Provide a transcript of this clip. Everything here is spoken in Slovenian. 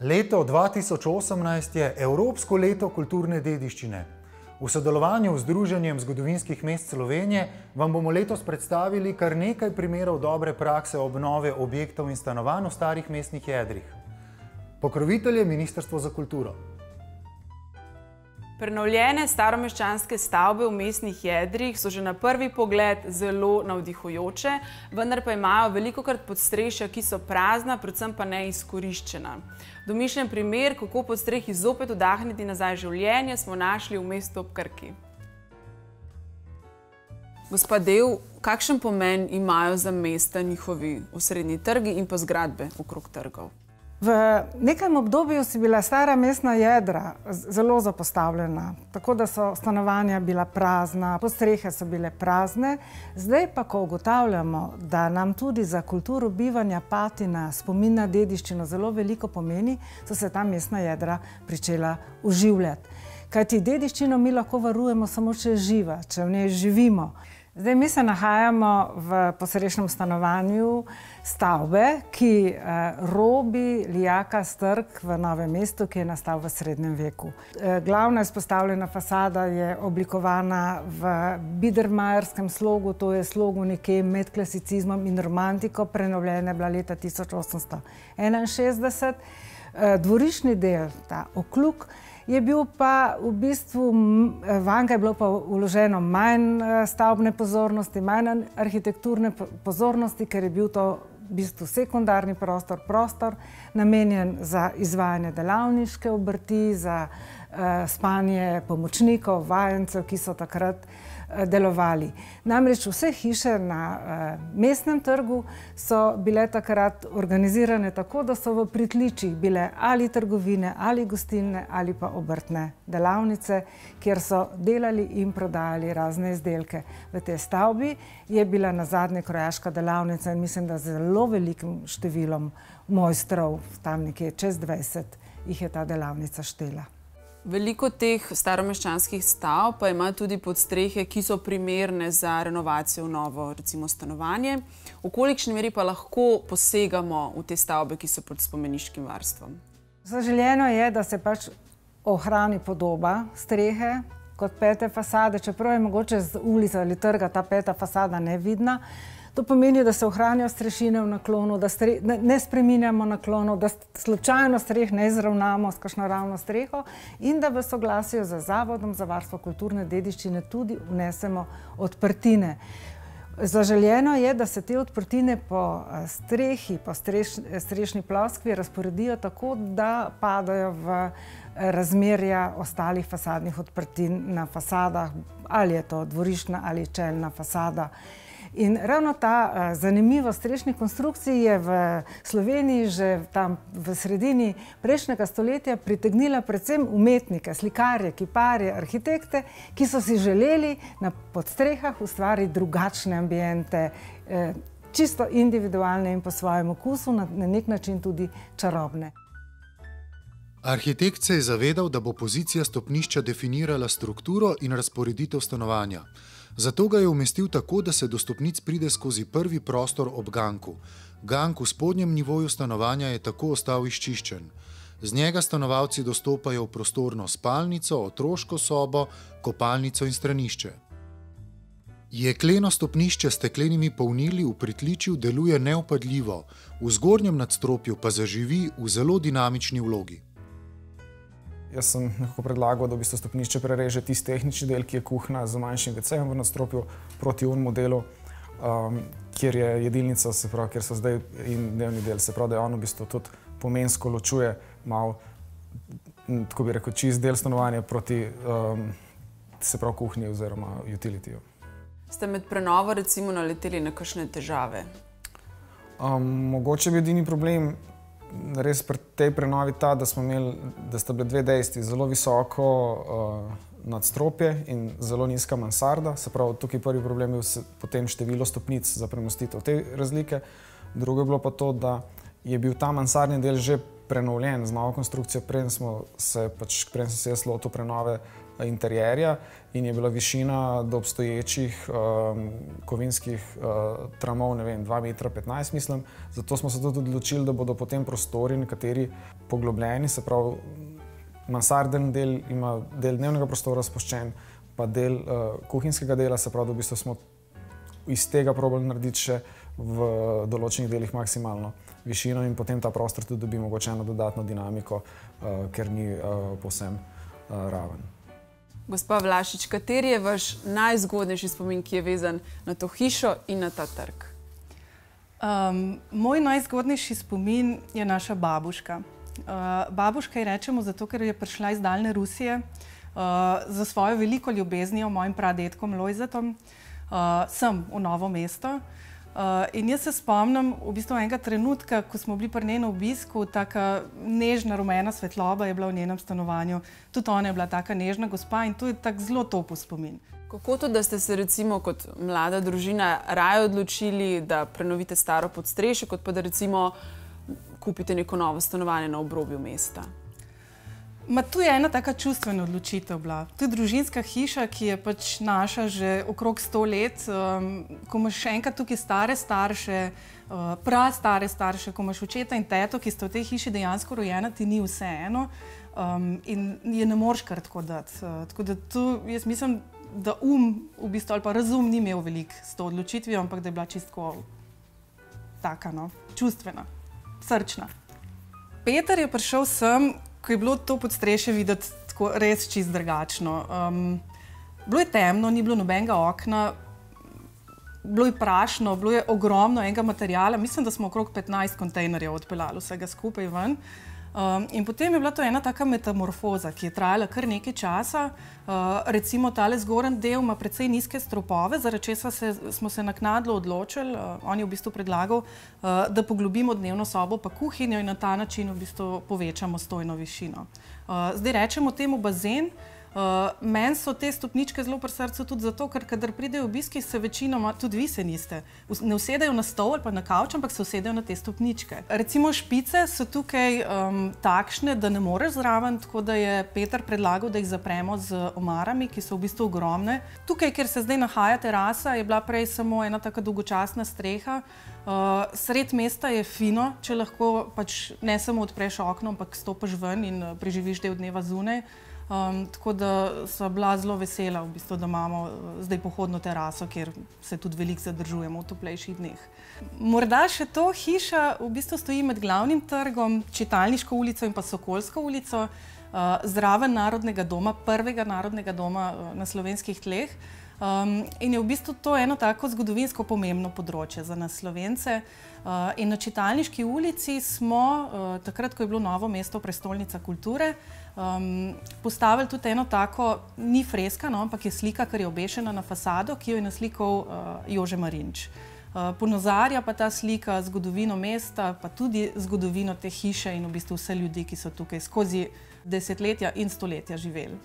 Leto 2018 je Evropsko leto kulturne dediščine. V sodelovanju z Združenjem zgodovinskih mest Slovenije vam bomo letos predstavili kar nekaj primerov dobre prakse obnove objektov in stanovanj v starih mestnih jedrih. Pokrovitelj je Ministrstvo za kulturo. Prenovljene staromeščanske stavbe v mestnih jedrih so že na prvi pogled zelo navdihujoče, vendar pa imajo velikokrat podstrešja, ki so prazna, predvsem pa neizkoriščena. Domišljen primer, kako podstrehi zopet vdahniti nazaj življenje, smo našli v mestu ob Krki. Gospa Dev, kakšen pomen imajo za mesta njihovi osrednji trgi in pa zgradbe okrog trgov? V nekem obdobju so bila stara mestna jedra zelo zapostavljena, tako da so stanovanja bila prazna, podstrehe so bile prazne. Zdaj pa, ko ugotavljamo, da nam tudi za kulturo bivanja patina, spomin na dediščino zelo veliko pomeni, so se ta mestna jedra pričela oživljati. Kajti dediščino mi lahko varujemo samo, če je živa, če v njej živimo. Zdaj mi se nahajamo v posrečnem stanovanju stavbe, ki robi Lijakas trg v Novem mestu, ki je nastal v srednjem veku. Glavna izpostavljena fasada je oblikovana v biedermajerskem slogu, to je slogu nekje med klasicizmom in romantiko, prenovljena je bila leta 1861. Dvorišni del, ta okluk, je bil pa v bistvu, vanj je bilo pa vloženo manj stavbne pozornosti, manj arhitekturne pozornosti, ker je bil to v bistvu sekundarni prostor namenjen za izvajanje delavniške obrti, za spanje pomočnikov, vajencev, ki so takrat delovali. Namreč vse hiše na mestnem trgu so bile takrat organizirane tako, da so v pritličjih bile ali trgovine, ali gostilne, ali pa obrtne delavnice, kjer so delali in prodajali razne izdelke. V tej stavbi je bila nazadnje krojaška delavnica in mislim, da zelo velikim številom mojstrov, tam nekje čez 20, jih je ta delavnica štela. Veliko teh staromeščanskih stavb pa ima tudi podstrehe, ki so primerne za renovacijo v novo, recimo, stanovanje. V kolikšni meri pa lahko posegamo v te stavbe, ki so pod spomeniškim varstvom? Zaželeno je, da se pač ohrani podoba strehe kot pete fasade, čeprav je mogoče z ulice ali trga ta peta fasada nevidna. To pomeni, da se ohranijo strešine v naklonu, da ne spreminjamo naklonov, da slučajno streh ne izravnamo s kakšno ravno streho in da v soglasju z Zavodom za varstvo kulturne dediščine tudi vnesemo odprtine. Zaželjeno je, da se te odprtine po strehi, po strešni ploskvi razporedijo tako, da padajo v razmerja ostalih fasadnih odprtin na fasadah, ali je to dvoriščna ali čelna fasada. In ravno ta zanimivost strešnih konstrukcij je v Sloveniji že tam v sredini prejšnjega stoletja pritegnila predvsem umetnike, slikarje, kiparje, arhitekte, ki so si želeli na podstrehah ustvariti drugačne ambiente, čisto individualne in po svojem okusu, na nek način tudi čarobne. Arhitekt se je zavedal, da bo pozicija stopnišča definirala strukturo in razporeditev stanovanja. Zato ga je umestil tako, da se do stopnic pride skozi prvi prostor ob ganku. Gank v spodnjem nivoju stanovanja je tako ostal izčiščen. Z njega stanovalci dostopajo v prostorno spalnico, otroško sobo, kopalnico in stranišče. Jekleno stopnišče s steklenimi polnili v pritličju deluje nevpadljivo, v zgornjem nadstropju pa zaživi v zelo dinamični vlogi. Jaz sem nekako predlagal, da v bistvu stopnišče prereže tisti tehnični del, ki je kuhna z manjšim WC-jem v nadstropju proti onemu delu, kjer je jedilnica, se pravi, kjer so zdaj in dnevni del, se pravi, da je on v bistvu tudi pomensko ločuje malo, tako bi rekel, čist del stanovanja proti, se pravi, kuhinji oziroma utilitiju. Ste med prenovo recimo naleteli na kakšne težave? Mogoče bi edini problem res pri tej prenovi ta, da smo imeli, da sta bile dve dejstvi, zelo visoko nadstropje in zelo nizka mansarda. Se pravi, tukaj prvi problem je bil potem število stopnic za premostitev te razlike. Drugo je bilo pa to, da je bil ta mansardni del že prenovljen z novo konstrukcijo, preden sem se jaz lotil prenove interjerja in je bila višina do obstoječih kovinskih tramov, ne vem, 2,15 m, mislim. Zato smo se tudi odločili, da bodo potem prostori nekateri poglobljeni, se pravi, mansarden del ima del dnevnega prostora spuščen, pa del kuhinjskega dela, se pravi, da v bistvu smo iz tega probali narediti še v določenih delih maksimalno višino in potem ta prostor tudi dobi mogoče eno dodatno dinamiko, ker ni povsem raven. Gospa Vlašič, kateri je vaš najzgodnejši spomin, ki je vezan na to hišo in na ta trg? Moj najzgodnejši spomin je naša babuška. Babuška ji rečemo zato, ker je prišla iz daljne Rusije za svojo veliko ljubeznijo, mojim pradedkom Lojzetom, sem v Novo mesto. In jaz se spomnim v bistvu enega trenutka, ko smo bili pri njenem obisku, taka nežna rumena svetloba je bila v njenem stanovanju. Tudi ona je bila taka nežna gospa in to je tak zelo topel spomin. Kako to, da ste se recimo kot mlada družina raje odločili, da prenovite staro podstrešje, kot pa da recimo kupite neko novo stanovanje na obrobju mesta? Tu je ena taka čustvena odločitev bila. To je družinska hiša, ki je pač naša že okrog 100 let. Ko imaš še enkrat tukaj stare starše, prastare starše, ko imaš očeta in teto, ki sta v tej hiši dejansko rojena, ti ni vseeno in je ne moreš kar tako dati. Tako da tu jaz mislim, da v bistvu ali pa razum ni imel veliko s to odločitvijo, ampak da je bila čisto taka, čustvena, srčna. Peter je prišel sem, ko je bilo to podstrešje videti tako res čist drugačno. Bilo je temno, ni bilo nobenega okna, bilo je prašno, bilo je ogromno enega materijala. Mislim, da smo okrog 15 kontejnerjev odpeljali vsega skupaj ven. In potem je bila to ena taka metamorfoza, ki je trajala kar nekaj časa. Recimo tale zgoren del ima precej nizke stropove, zaradi česa smo se naknadno odločili. On je v bistvu predlagal, da poglobimo dnevno sobo pa kuhinjo in na ta način v bistvu povečamo stojno višino. Zdaj rečemo temu bazen. Meni so te stopničke zelo pri srcu tudi zato, ker kadar pridejo obiski, se večinoma, tudi vi se niste, ne usedejo na stol ali pa na kavč, ampak se usedejo na te stopničke. Recimo špice so tukaj takšne, da ne moreš zraven, tako da je Peter predlagal, da jih zapremo z omarami, ki so v bistvu ogromne. Tukaj, kjer se zdaj nahaja terasa, je bila prej samo ena taka dolgočasna streha. Sred mesta je fino, če lahko pač ne samo odpreš okno, ampak stopiš ven in preživiš del dneva zunaj. Tako da sva bila zelo vesela, v bistvu, da imamo zdaj pohodno teraso, kjer se tudi veliko zadržujemo v toplejših dneh. Morda še to, hiša v bistvu stoji med glavnim trgom, Čitalniško ulico in pa Sokolsko ulico, zraven Narodnega doma, prvega Narodnega doma na slovenskih tleh. In je v bistvu to eno tako zgodovinsko pomembno področje za nas Slovence. In na Čitalniški ulici smo, takrat, ko je bilo Novo mesto prestolnica kulture, postavili tudi eno tako, ni freska, ampak je slika, ker je obešena na fasado, ki jo je naslikal Jože Marinč. Ponazarja pa ta slika zgodovino mesta, pa tudi zgodovino te hiše in v bistvu vse ljudi, ki so tukaj skozi desetletja in stoletja živeli.